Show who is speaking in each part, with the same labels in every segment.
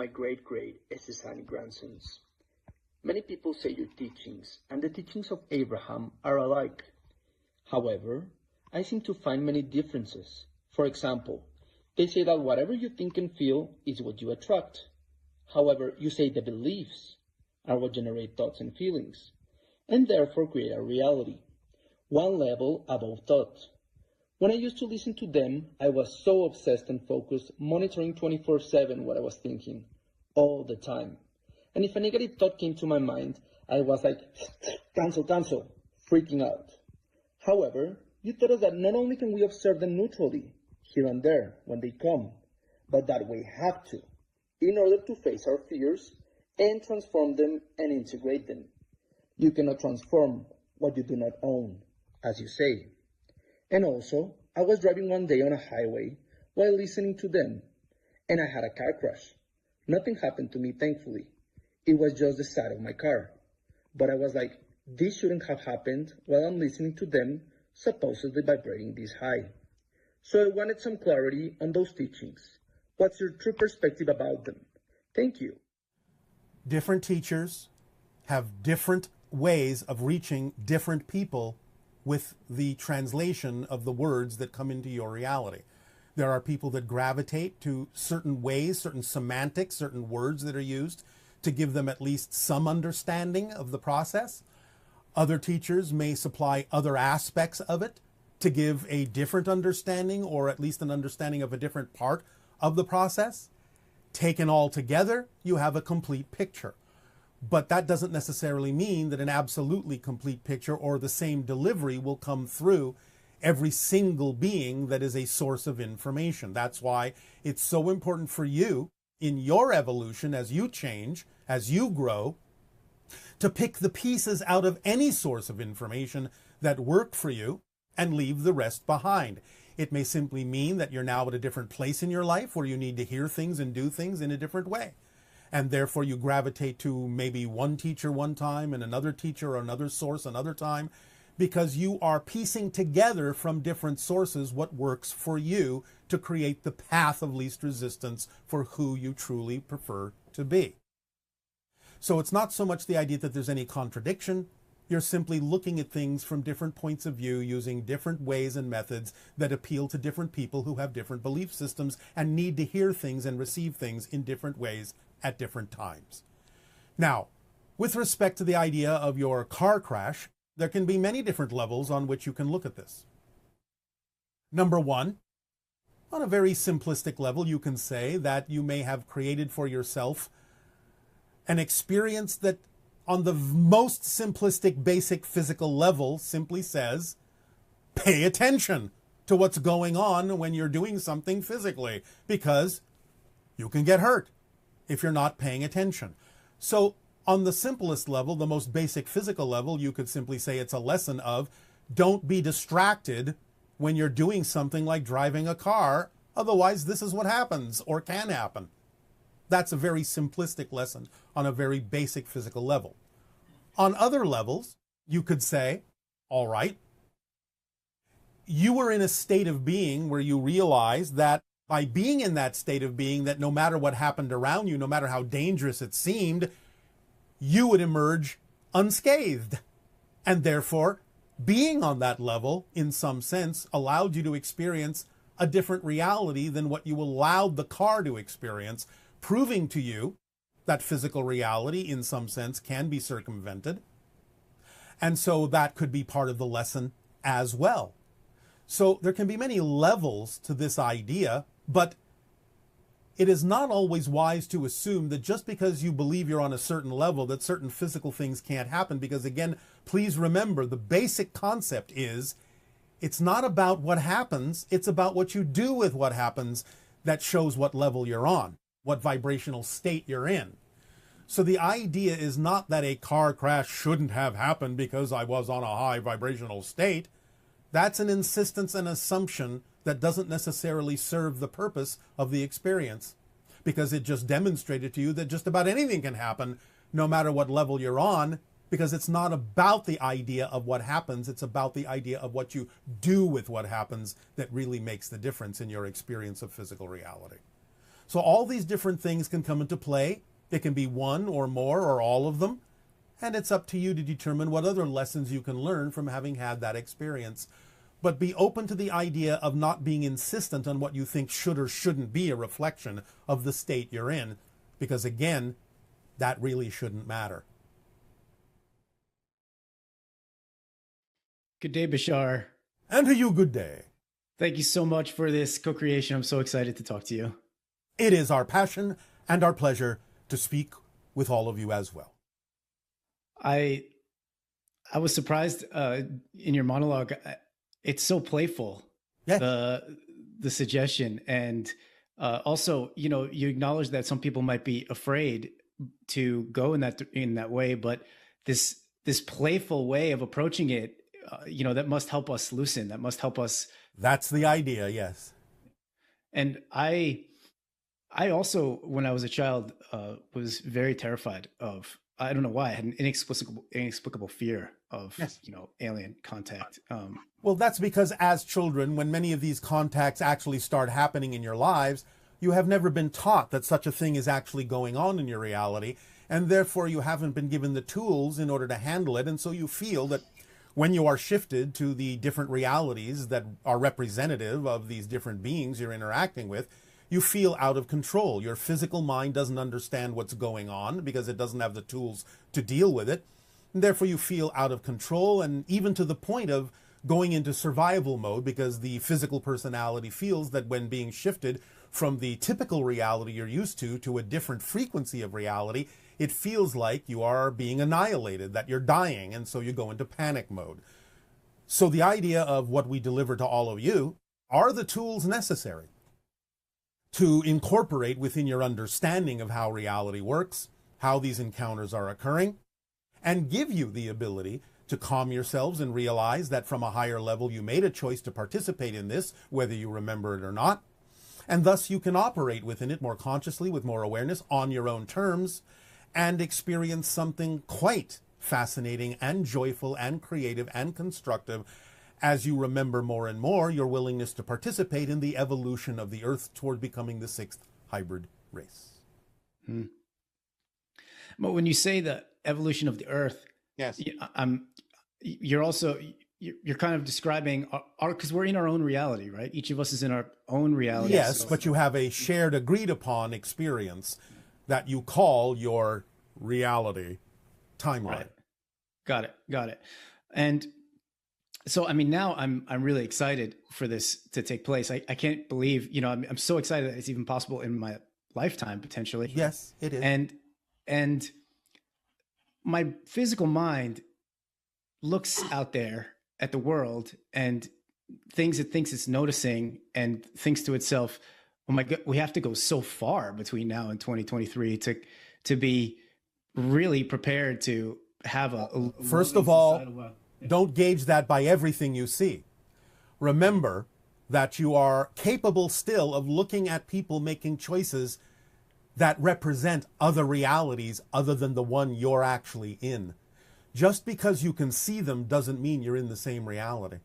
Speaker 1: my great-great Estesani grandsons. Many people say your teachings and the teachings of Abraham are alike. However, I seem to find many differences. For example, they say that whatever you think and feel is what you attract. However, you say the beliefs are what generate thoughts and feelings, and therefore create a reality, one level above thought. When I used to listen to them, I was so obsessed and focused, monitoring 24/7 what I was thinking, all the time. And if a negative thought came to my mind, I was like, cancel, freaking out. However, you taught us that not only can we observe them neutrally, here and there, when they come, but that we have to, in order to face our fears and transform them and integrate them. You cannot transform what you do not own, as you say. And also, I was driving one day on a highway while listening to them, and I had a car crash. Nothing happened to me, thankfully. It was just the side of my car. But I was like, this shouldn't have happened while I'm listening to them, supposedly vibrating this high. So I wanted some clarity on those teachings. What's your true perspective about them? Thank you.
Speaker 2: Different teachers have different ways of reaching different people with the translation of the words that come into your reality. There are people that gravitate to certain ways, certain semantics, certain words that are used to give them at least some understanding of the process. Other teachers may supply other aspects of it to give a different understanding, or at least an understanding of a different part of the process. Taken all together, you have a complete picture. But that doesn't necessarily mean that an absolutely complete picture or the same delivery will come through every single being that is a source of information. That's why it's so important for you in your evolution, as you change, as you grow, to pick the pieces out of any source of information that work for you and leave the rest behind. It may simply mean that you're now at a different place in your life where you need to hear things and do things in a different way. And therefore you gravitate to maybe one teacher one time and another teacher or another source another time, because you are piecing together from different sources what works for you to create the path of least resistance for who you truly prefer to be. So it's not so much the idea that there's any contradiction. You're simply looking at things from different points of view, using different ways and methods that appeal to different people who have different belief systems and need to hear things and receive things in different ways at different times. Now, with respect to the idea of your car crash, there can be many different levels on which you can look at this. Number one, on a very simplistic level, you can say that you may have created for yourself an experience that on the most simplistic, basic physical level simply says, pay attention to what's going on when you're doing something physically, because you can get hurt if you're not paying attention. So on the simplest level, the most basic physical level, you could simply say it's a lesson of don't be distracted when you're doing something like driving a car. Otherwise, this is what happens or can happen. That's a very simplistic lesson on a very basic physical level. On other levels, you could say, all right, you were in a state of being where you realized that by being in that state of being, that no matter what happened around you, no matter how dangerous it seemed, you would emerge unscathed. And therefore, being on that level, in some sense, allowed you to experience a different reality than what you allowed the car to experience, proving to you that physical reality, in some sense, can be circumvented. And so that could be part of the lesson as well. So there can be many levels to this idea, but it is not always wise to assume that just because you believe you're on a certain level, that certain physical things can't happen. Because again, please remember, the basic concept is it's not about what happens, it's about what you do with what happens that shows what level you're on, what vibrational state you're in. So the idea is not that a car crash shouldn't have happened because I was on a high vibrational state. That's an insistence and assumption that doesn't necessarily serve the purpose of the experience, because it just demonstrated to you that just about anything can happen no matter what level you're on, because it's not about the idea of what happens, it's about the idea of what you do with what happens that really makes the difference in your experience of physical reality. So all these different things can come into play. It can be one or more or all of them. And it's up to you to determine what other lessons you can learn from having had that experience. But be open to the idea of not being insistent on what you think should or shouldn't be a reflection of the state you're in. Because again, that really shouldn't matter.
Speaker 3: Good day, Bashar.
Speaker 2: And to you, good day.
Speaker 3: Thank you so much for this co-creation. I'm so excited to talk to you.
Speaker 2: It is our passion and our pleasure to speak with all of you as well.
Speaker 3: I was surprised in your monologue. It's so playful.
Speaker 2: Yeah.
Speaker 3: The suggestion, and also, you acknowledge that some people might be afraid to go in that way, but this playful way of approaching it, that must help us loosen. That must help us.
Speaker 2: That's the idea, yes.
Speaker 3: And I also, when I was a child, was very terrified of. I don't know why. I had an inexplicable fear of, yes, alien contact.
Speaker 2: Well, that's because as children, when many of these contacts actually start happening in your lives, you have never been taught that such a thing is actually going on in your reality, and therefore you haven't been given the tools in order to handle it, and so you feel that when you are shifted to the different realities that are representative of these different beings you're interacting with, you feel out of control. Your physical mind doesn't understand what's going on because it doesn't have the tools to deal with it. And therefore, you feel out of control, and even to the point of going into survival mode, because the physical personality feels that when being shifted from the typical reality you're used to a different frequency of reality, it feels like you are being annihilated, that you're dying, and so you go into panic mode. So the idea of what we deliver to all of you are the tools necessary to incorporate within your understanding of how reality works, how these encounters are occurring, and give you the ability to calm yourselves and realize that from a higher level you made a choice to participate in this, whether you remember it or not, and thus you can operate within it more consciously, with more awareness, on your own terms, and experience something quite fascinating and joyful and creative and constructive as you remember more and more your willingness to participate in the evolution of the Earth toward becoming the sixth hybrid race.
Speaker 3: But when you say the evolution of the Earth,
Speaker 2: yes,
Speaker 3: you're kind of describing our, because we're in our own reality, right? Each of us is in our own reality.
Speaker 2: Yes, so, but you have a shared, agreed upon experience that you call your reality timeline.
Speaker 3: Right. Got it. And so, now I'm really excited for this to take place. I can't believe, I'm so excited that it's even possible in my lifetime, potentially.
Speaker 2: Yes, it is.
Speaker 3: And my physical mind looks out there at the world and things it thinks it's noticing, and thinks to itself, oh my God, we have to go so far between now and 2023 to be really prepared to have a
Speaker 2: first of all, don't gauge that by everything you see. Remember that you are capable still of looking at people making choices that represent other realities other than the one you're actually in. Just because you can see them doesn't mean you're in the same reality.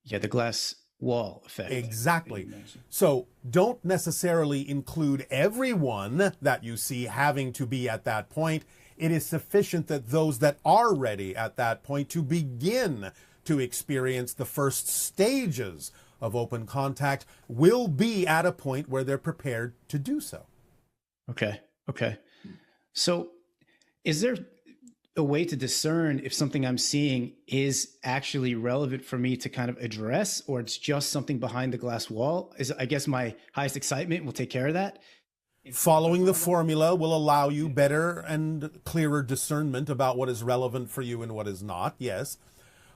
Speaker 3: Yeah, the glass wall effect.
Speaker 2: Exactly. So don't necessarily include everyone that you see having to be at that point. It is sufficient that those that are ready at that point to begin to experience the first stages of open contact will be at a point where they're prepared to do so.
Speaker 3: Okay. So is there a way to discern if something I'm seeing is actually relevant for me to kind of address, or it's just something behind the glass wall? I guess my highest excitement will take care of that.
Speaker 2: Following the formula will allow you better and clearer discernment about what is relevant for you and what is not, yes.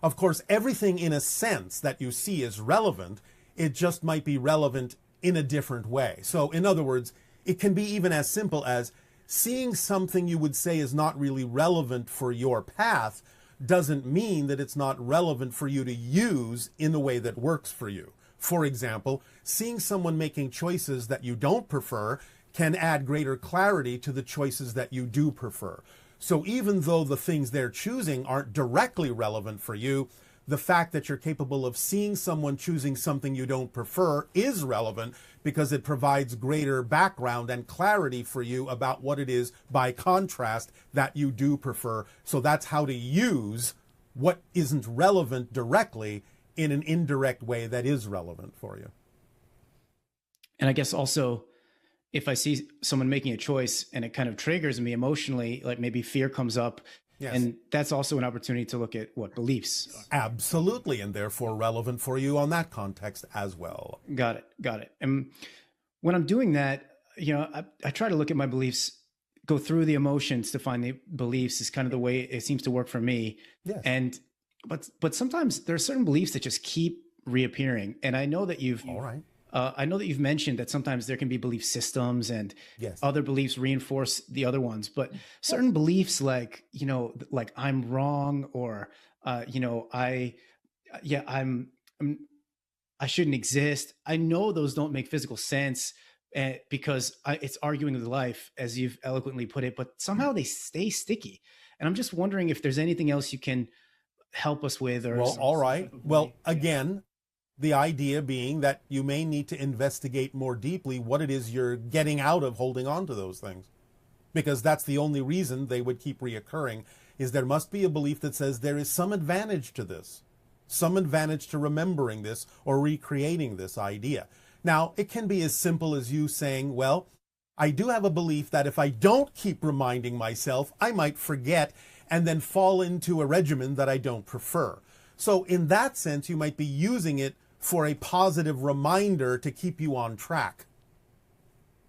Speaker 2: Of course, everything in a sense that you see is relevant. It just might be relevant in a different way. So, in other words, it can be even as simple as seeing something you would say is not really relevant for your path doesn't mean that it's not relevant for you to use in the way that works for you. For example, seeing someone making choices that you don't prefer can add greater clarity to the choices that you do prefer. So even though the things they're choosing aren't directly relevant for you, the fact that you're capable of seeing someone choosing something you don't prefer is relevant because it provides greater background and clarity for you about what it is, by contrast, that you do prefer. So that's how to use what isn't relevant directly in an indirect way that is relevant for you.
Speaker 3: And I guess also, if I see someone making a choice and it kind of triggers me emotionally, like maybe fear comes up, yes, and that's also an opportunity to look at what beliefs.
Speaker 2: Absolutely, and therefore relevant for you on that context as well.
Speaker 3: Got it. And when I'm doing that, I try to look at my beliefs, go through the emotions to find the beliefs is kind of the way it seems to work for me.
Speaker 2: Yes.
Speaker 3: But sometimes there are certain beliefs that just keep reappearing. And I know that I know that you've mentioned that sometimes there can be belief systems and other beliefs reinforce the other ones, but certain beliefs like I'm wrong, or, I shouldn't exist. I know those don't make physical sense because it's arguing with life, as you've eloquently put it, but somehow they stay sticky. And I'm just wondering if there's anything else you can help us with. Or
Speaker 2: well, all right. Well, again, the idea being that you may need to investigate more deeply what it is you're getting out of holding on to those things. Because that's the only reason they would keep reoccurring, is there must be a belief that says there is some advantage to this, some advantage to remembering this or recreating this idea. Now, it can be as simple as you saying, well, I do have a belief that if I don't keep reminding myself, I might forget and then fall into a regimen that I don't prefer. So in that sense, you might be using it for a positive reminder to keep you on track.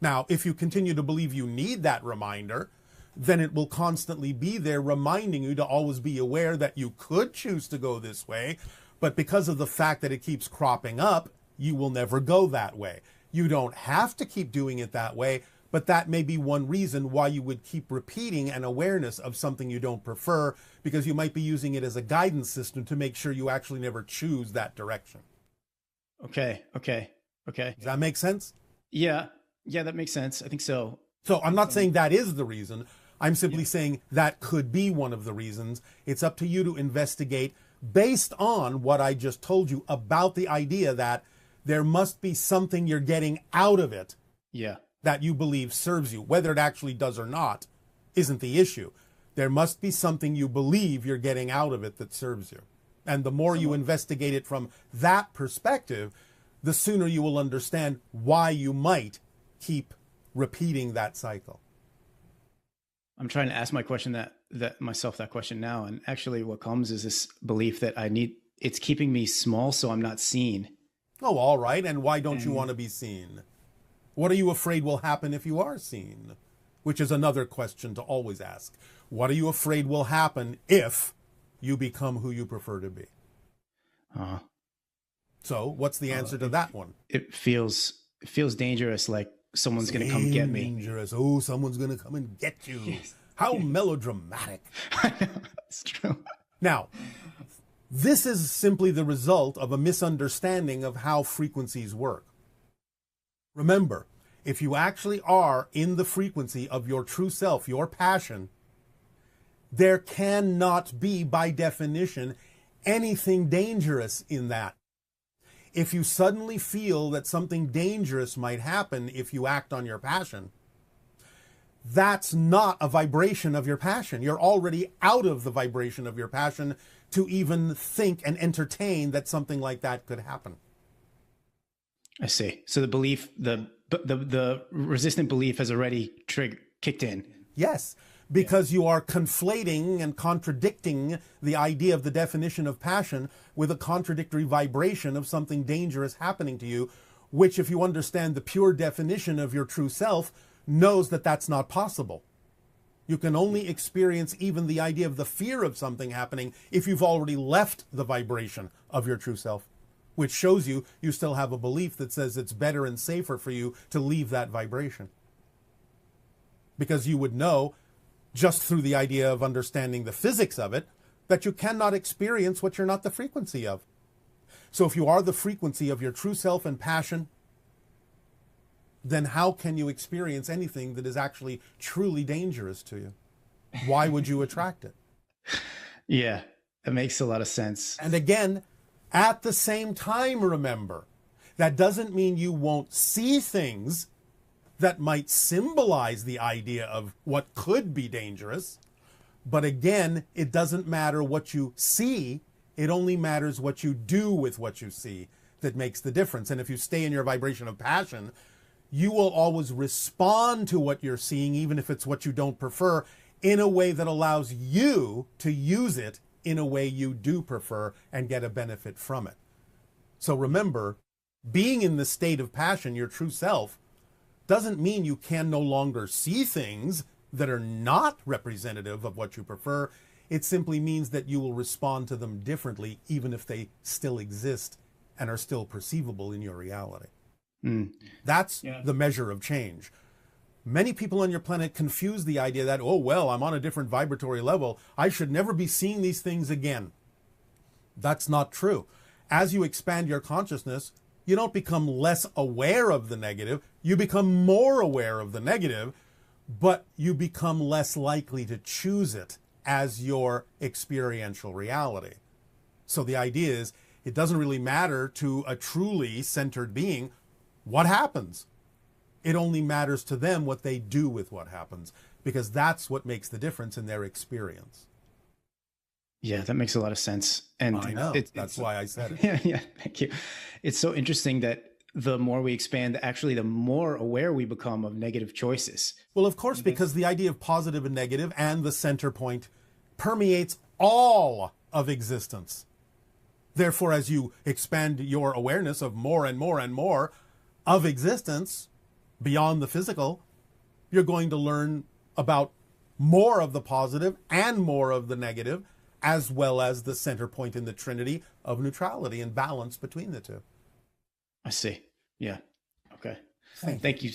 Speaker 2: Now, if you continue to believe you need that reminder, then it will constantly be there reminding you to always be aware that you could choose to go this way, but because of the fact that it keeps cropping up, you will never go that way. You don't have to keep doing it that way, but that may be one reason why you would keep repeating an awareness of something you don't prefer, because you might be using it as a guidance system to make sure you actually never choose that direction.
Speaker 3: Okay.
Speaker 2: Does that make sense?
Speaker 3: Yeah, that makes sense. I think so.
Speaker 2: So I'm not saying that is the reason. I'm simply saying that could be one of the reasons. It's up to you to investigate based on what I just told you about the idea that there must be something you're getting out of it that you believe serves you. Whether it actually does or not isn't the issue. There must be something you believe you're getting out of it that serves you. And the more you investigate it from that perspective, the sooner you will understand why you might keep repeating that cycle.
Speaker 3: I'm trying to ask my question that question now. And actually what comes is this belief that it's keeping me small so I'm not seen.
Speaker 2: Oh, all right. And why don't you want to be seen? What are you afraid will happen if you are seen? Which is another question to always ask. What are you afraid will happen if you become who you prefer to be? So what's the answer to that one?
Speaker 3: It feels dangerous, like someone's going to come get me.
Speaker 2: Dangerous. Oh, someone's going to come and get you. Yes. How melodramatic.
Speaker 3: I know, it's true.
Speaker 2: Now, this is simply the result of a misunderstanding of how frequencies work. Remember, if you actually are in the frequency of your true self, your passion, there cannot be, by definition, anything dangerous in that. If you suddenly feel that something dangerous might happen if you act on your passion, that's not a vibration of your passion. You're already out of the vibration of your passion to even think and entertain that something like that could happen.
Speaker 3: I see. So the belief, the resistant belief has already kicked in.
Speaker 2: Yes, because you are conflating and contradicting the idea of the definition of passion with a contradictory vibration of something dangerous happening to you, which, if you understand the pure definition of your true self, knows that that's not possible. You can only experience even the idea of the fear of something happening if you've already left the vibration of your true self, which shows you still have a belief that says it's better and safer for you to leave that vibration. Because you would know, just through the idea of understanding the physics of it, that you cannot experience what you're not the frequency of. So if you are the frequency of your true self and passion, then how can you experience anything that is actually truly dangerous to you? Why would you attract it?
Speaker 3: Yeah. That makes a lot of sense.
Speaker 2: And again, at the same time, remember, that doesn't mean you won't see things that might symbolize the idea of what could be dangerous. But again, it doesn't matter what you see. It only matters what you do with what you see that makes the difference. And if you stay in your vibration of passion, you will always respond to what you're seeing, even if it's what you don't prefer, in a way that allows you to use it in a way you do prefer and get a benefit from it. So remember, being in the state of passion, your true self, doesn't mean you can no longer see things that are not representative of what you prefer. It simply means that you will respond to them differently, even if they still exist and are still perceivable in your reality. That's the measure of change. Many people on your planet confuse the idea that, oh, well, I'm on a different vibratory level, I should never be seeing these things again. That's not true. As you expand your consciousness, you don't become less aware of the negative, you become more aware of the negative, but you become less likely to choose it as your experiential reality. So the idea is, it doesn't really matter to a truly centered being what happens. It only matters to them what they do with what happens, because that's what makes the difference in their experience.
Speaker 3: Yeah, that makes a lot of sense. And
Speaker 2: I know. That's why I said it.
Speaker 3: Yeah, thank you. It's so interesting that the more we expand, actually, the more aware we become of negative choices.
Speaker 2: Well, of course, because the idea of positive and negative and the center point permeates all of existence. Therefore, as you expand your awareness of more and more and more of existence beyond the physical, you're going to learn about more of the positive and more of the negative, as well as the center point in the trinity of neutrality and balance between the two.
Speaker 3: I see. Yeah. Okay.
Speaker 2: Thank
Speaker 3: Thank you